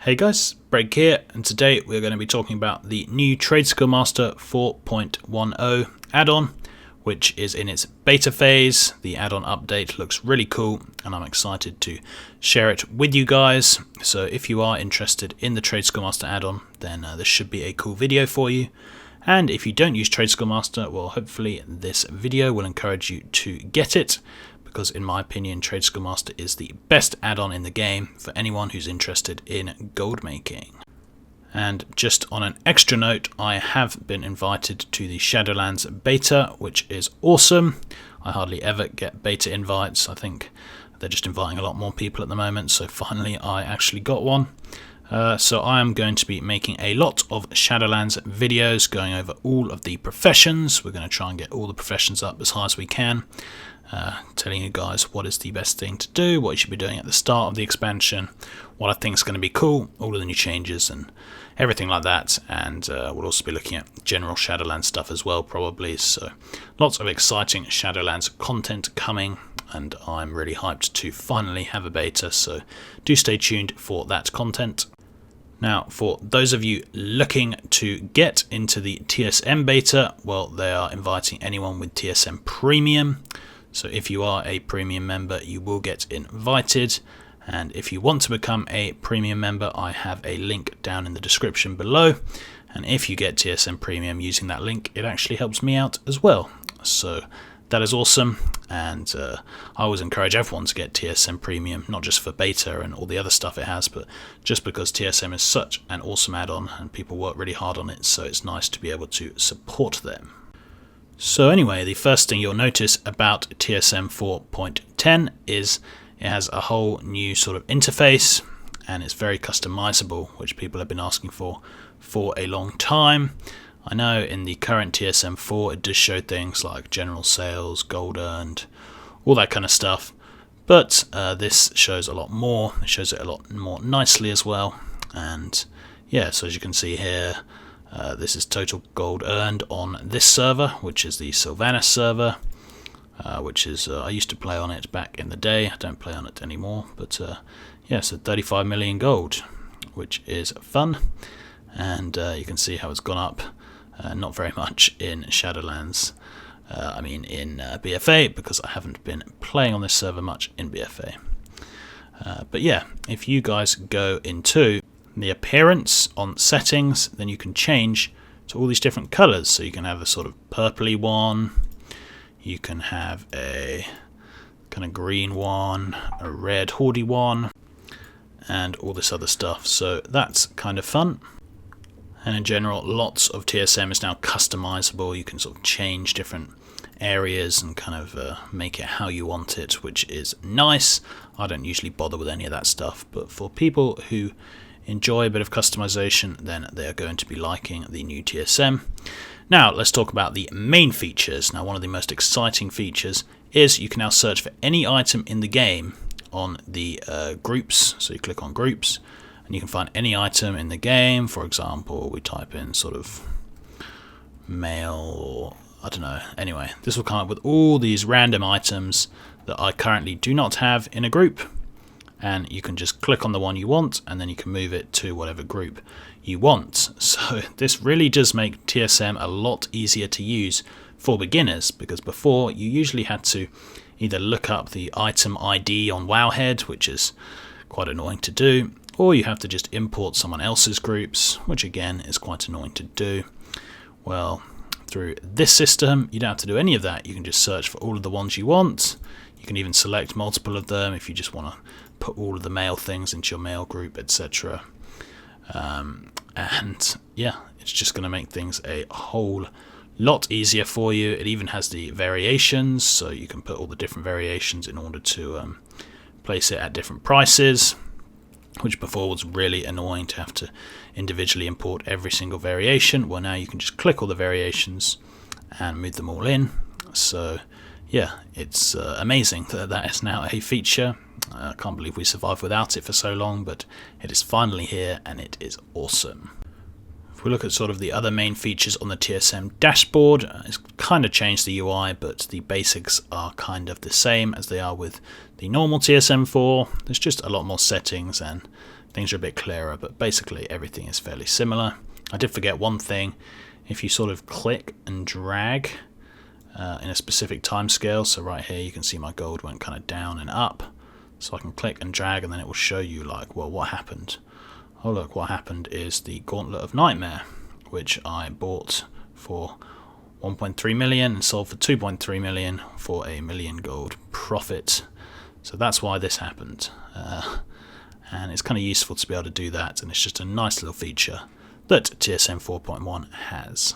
Hey guys, Breg here, and today we're going to be talking about the new Trade Skill Master 4.10 add-on, which is in its beta phase. The add-on update looks really cool, and I'm excited to share it with you guys. So if you are interested in the Trade Skill Master add-on, then this should be a cool video for you. And if you don't use Trade Skill Master, well, hopefully this video will encourage you to get it, because in my opinion, Trade Skill Master is the best add-on in the game for anyone who's interested in gold making. And just on an extra note, I have been invited to the Shadowlands Beta, which is awesome. I hardly ever get beta invites. I think they're just inviting a lot more people at the moment, so finally I actually got one. So I am going to be making a lot of Shadowlands videos going over all of the professions. We're going to try and get all the professions up as high as we can. Telling you guys what is the best thing to do, what you should be doing at the start of the expansion, what I think is going to be cool, all of the new changes and everything like that. And we'll also be looking at general Shadowlands stuff as well, probably. So lots of exciting Shadowlands content coming, and I'm really hyped to finally have a beta, so do stay tuned for that content. Now, for those of you looking to get into the TSM beta, well, they are inviting anyone with TSM Premium. So if you are a premium member, you will get invited. And if you want to become a premium member, I have a link down in the description below. And if you get TSM Premium using that link, it actually helps me out as well. So that is awesome. And I always encourage everyone to get TSM Premium, not just for beta and all the other stuff it has, but just because TSM is such an awesome add-on and people work really hard on it. So it's nice to be able to support them. So anyway, the first thing you'll notice about TSM 4.10 is it has a whole new sort of interface, and it's very customizable, which people have been asking for a long time. I know in the current TSM 4 it does show things like general sales, gold earned, all that kind of stuff, but this shows a lot more. It shows it a lot more nicely as well. And yeah, so as you can see here, this is total gold earned on this server, which is the Sylvanas server, which is I used to play on it back in the day. I don't play on it anymore, but yeah, so 35 million gold, which is fun. And you can see how it's gone up, not very much in Shadowlands, I mean in BFA, because I haven't been playing on this server much in BFA. But yeah, if you guys go into the appearance on settings, then you can change to all these different colors. So you can have a sort of purpley one, you can have a kind of green one, a red hoardy one, and all this other stuff. So that's kind of fun. And in general, lots of TSM is now customizable. You can sort of change different areas and kind of make it how you want it, which is nice. I don't usually bother with any of that stuff, but for people who enjoy a bit of customization, then they are going to be liking the new TSM. Now let's talk about the main features. Now, one of the most exciting features is you can now search for any item in the game on the groups. So you click on groups and you can find any item in the game. For example, we type in sort of mail, or I don't know. Anyway, this will come up with all these random items that I currently do not have in a group. And you can just click on the one you want, and then you can move it to whatever group you want. So this really does make TSM a lot easier to use for beginners, because before you usually had to either look up the item ID on Wowhead, which is quite annoying to do, or you have to just import someone else's groups, which again is quite annoying to do. Well, through this system, you don't have to do any of that. You can just search for all of the ones you want. You can even select multiple of them if you just want to put all of the mail things into your mail group, etc. And yeah, it's just going to make things a whole lot easier for you. It even has the variations, so you can put all the different variations in order to place it at different prices, which before was really annoying to have to individually import every single variation. Well, now you can just click all the variations and move them all in. So yeah, it's amazing that that is now a feature. I can't believe we survived without it for so long, but it is finally here and it is awesome. If we look at sort of the other main features on the TSM dashboard, it's kind of changed the UI, but the basics are kind of the same as they are with the normal TSM 4. There's just a lot more settings and things are a bit clearer, but basically everything is fairly similar. I did forget one thing. If you sort of click and drag in a specific time scale, so right here you can see my gold went kind of down and up, so I can click and drag and then it will show you like, well, what happened. Oh look, what happened is the Gauntlet of Nightmare, which I bought for 1.3 million and sold for 2.3 million for a 1 million gold profit. So that's why this happened, and it's kind of useful to be able to do that, and it's just a nice little feature that TSM 4.1 has.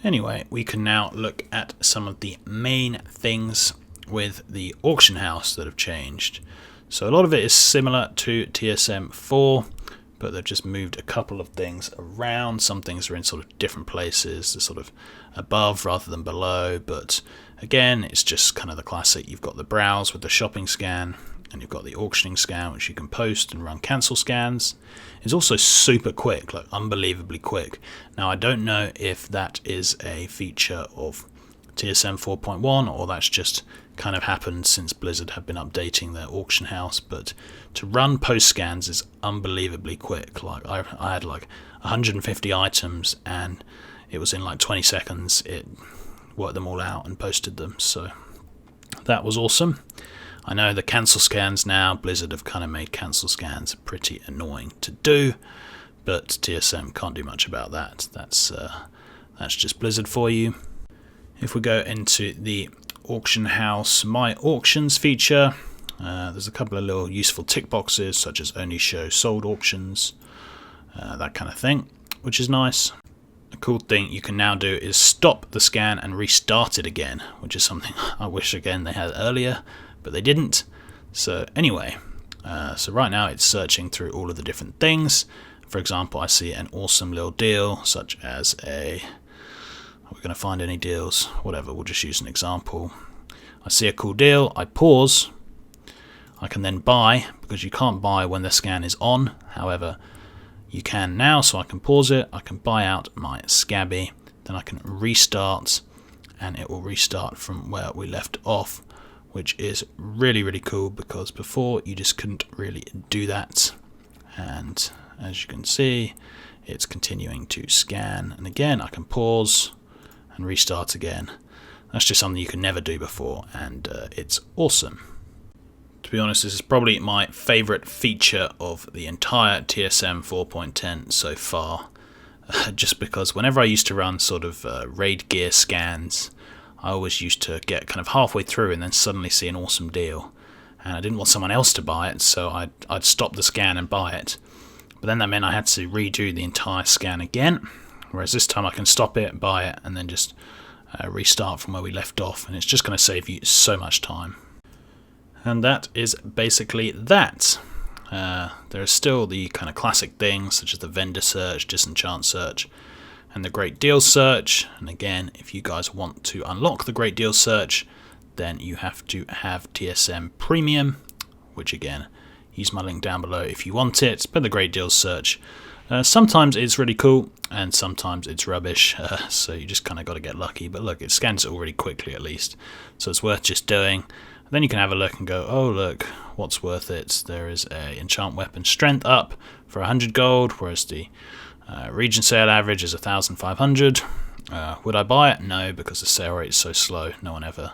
Anyway, we can now look at some of the main things with the auction house that have changed. So a lot of it is similar to TSM 4, but they've just moved a couple of things around. Some things are in sort of different places, they're sort of above rather than below, but again, it's just kind of the classic. You've got the browse with the shopping scan, and you've got the auctioning scan, which you can post and run cancel scans. It's also super quick, like unbelievably quick. Now, I don't know if that is a feature of TSM 4.1 or that's just kind of happened since Blizzard have been updating their auction house, but to run post scans is unbelievably quick. Like I had like 150 items and it was in like 20 seconds it worked them all out and posted them, so that was awesome. I know the cancel scans now, Blizzard have kind of made cancel scans pretty annoying to do, but TSM can't do much about that. That's just Blizzard for you. If we go into the auction house My Auctions feature, there's a couple of little useful tick boxes such as only show sold auctions, that kind of thing, which is nice. A cool thing you can now do is stop the scan and restart it again, which is something I wish again they had earlier, but they didn't. So anyway, so right now it's searching through all of the different things. For example, I see an awesome little deal such as a, are we going to find any deals? Whatever, we'll just use an example. I see a cool deal, I pause, I can then buy, because you can't buy when the scan is on, however you can now, so I can pause it, I can buy out my Scabby, then I can restart and it will restart from where we left off, which is really cool because before you just couldn't really do that. And as you can see, it's continuing to scan, and again I can pause and restart again. That's just something you can never do before, and it's awesome. To be honest, this is probably my favorite feature of the entire TSM 4.10 so far, just because whenever I used to run sort of raid gear scans, I always used to get kind of halfway through and then suddenly see an awesome deal, and I didn't want someone else to buy it, so I'd stop the scan and buy it. But then that meant I had to redo the entire scan again, whereas this time I can stop it, buy it, and then just restart from where we left off, and it's just going to save you so much time. And that is basically that. There are still the kind of classic things such as the vendor search, disenchant search, and the great deal search. And again, if you guys want to unlock the great deal search, then you have to have TSM Premium, which again, use my link down below if you want it. But the great deal search, sometimes it's really cool and sometimes it's rubbish, so you just kind of got to get lucky. But look, it scans it all really quickly at least, so it's worth just doing. Then you can have a look and go, oh look, what's worth it? There is a enchant weapon strength up for 100 gold, whereas the region sale average is 1,500. Would I buy it? No, because the sale rate is so slow, no one ever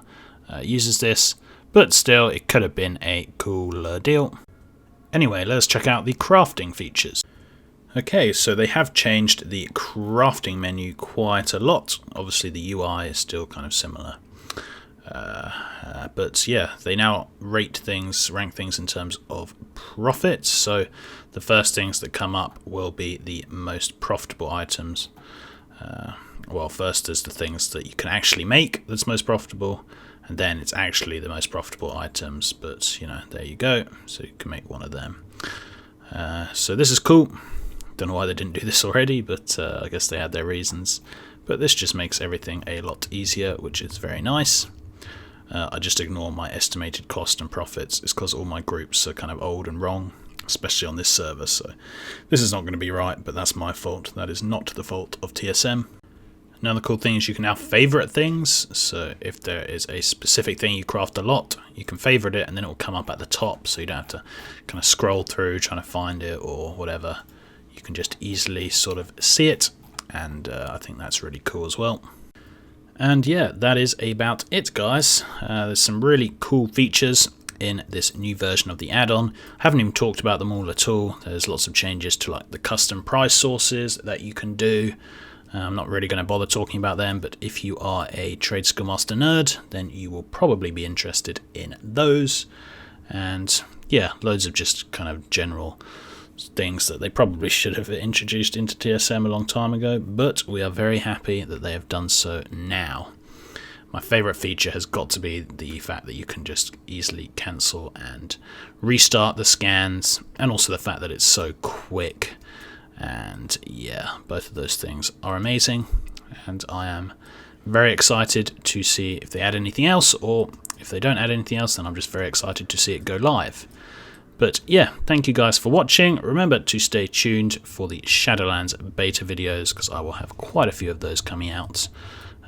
uses this, but still it could have been a cool deal. Anyway, let's check out the crafting features. Okay, so they have changed the crafting menu quite a lot. Obviously the UI is still kind of similar. But yeah, they now rank things in terms of profit. So the first things that come up will be the most profitable items. Well, first there's the things that you can actually make that's most profitable, and then it's actually the most profitable items, but you know, there you go, so you can make one of them. So this is cool. Don't know why they didn't do this already, but I guess they had their reasons. But this just makes everything a lot easier, which is very nice. I just ignore my estimated cost and profits. It's because all my groups are kind of old and wrong, especially on this server, so this is not going to be right, but that's my fault. That is not the fault of TSM. Another cool thing is you can now favorite things. So if there is a specific thing you craft a lot, you can favorite it and then it will come up at the top, so you don't have to kind of scroll through trying to find it or whatever. You can just easily sort of see it, and I think that's really cool as well. And yeah, that is about it, guys. There's some really cool features in this new version of the add-on. Haven't even talked about them all at all. There's lots of changes to like the custom price sources that you can do. I'm not really going to bother talking about them, but if you are a Trade Skill Master nerd, then you will probably be interested in those. And yeah, loads of just kind of general things that they probably should have introduced into TSM a long time ago, but we are very happy that they have done so now. My favourite feature has got to be the fact that you can just easily cancel and restart the scans, and also the fact that it's so quick. And yeah, both of those things are amazing, and I am very excited to see if they add anything else, or if they don't add anything else, then I'm just very excited to see it go live. But yeah, thank you guys for watching. Remember to stay tuned for the Shadowlands beta videos, because I will have quite a few of those coming out.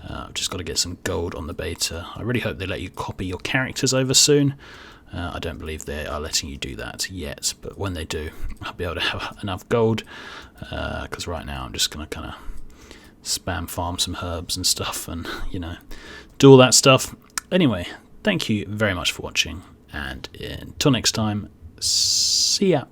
I've just got to get some gold on the beta. I really hope they let you copy your characters over soon. I don't believe they are letting you do that yet, but when they do, I'll be able to have enough gold, because right now I'm just going to kind of spam farm some herbs and stuff and, you know, do all that stuff. Anyway, thank you very much for watching, and until next time, see ya.